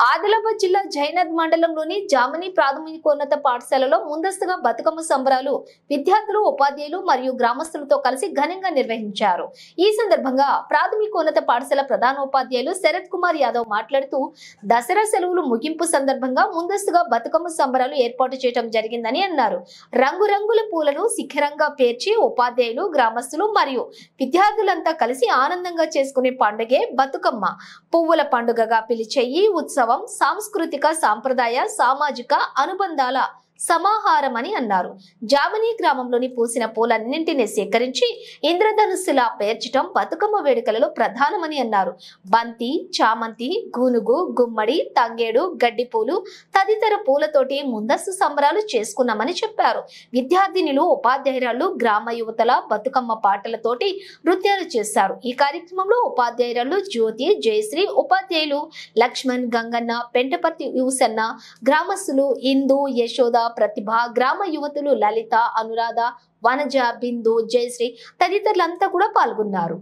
ఆదిలాబాద్ జిల్లా జైనద్ మండలంలోని జామని ప్రాథమికోన్నత పాఠశాలలో ముందస్తుగా బతుకమ్మ సంబరాలు విద్యార్థులు, ఉపాధ్యాయులు మరియు గ్రామస్తులతో కలిసి ఘనంగా నిర్వహించారు. ఈ సందర్భంగా ప్రాథమికోన్నత పాఠశాల ప్రధానోపాధ్యాయులు శరత్ కుమార్ యాదవ్ మాట్లాడుతూ, దసరా సెలవులు ముగింపు సందర్భంగా ముందస్తుగా బతుకమ్మ సంబరాలు ఏర్పాటు చేయడం జరిగిందని అన్నారు. రంగురంగుల పూలను శిఖరంగా పేర్చి ఉపాధ్యాయులు, గ్రామస్తులు మరియు విద్యార్థులంతా కలిసి ఆనందంగా చేసుకునే పండుగే బతుకమ్మ. పువ్వుల పండుగగా పిలిచే ఈ ఉత్సవం సాంస్కృతిక, సాంప్రదాయ, సామాజిక అనుబంధాల సమాహారమని అన్నారు. జామని గ్రామంలోని పూసిన పూలన్నింటినీ సేకరించి ఇంద్రధనుస్సులా పేర్చడం బతుకమ్మ వేడుకలలో ప్రధానమని అన్నారు. బంతి, చామంతి, గూనుగు, గుమ్మడి, తంగేడు, గడ్డి పూలు తదితర పూలతోటి ముందస్తు సంబరాలు చేసుకున్నామని చెప్పారు. విద్యార్థినులు, ఉపాధ్యాయురాలు, గ్రామ యువతల బతుకమ్మ పాటలతోటి నృత్యాలు చేశారు. ఈ కార్యక్రమంలో ఉపాధ్యాయురాలు జ్యోతి, జయశ్రీ, ఉపాధ్యాయులు లక్ష్మణ్, గంగన్న, పెంటపర్తి యూసన్న, గ్రామస్తులు ఇందు, యశోద, ప్రతిభ, గ్రామ యువతులు లలిత, అనురాధ, వనజ, బిందు, జయశ్రీ తదితరులంతా కూడా పాల్గొన్నారు.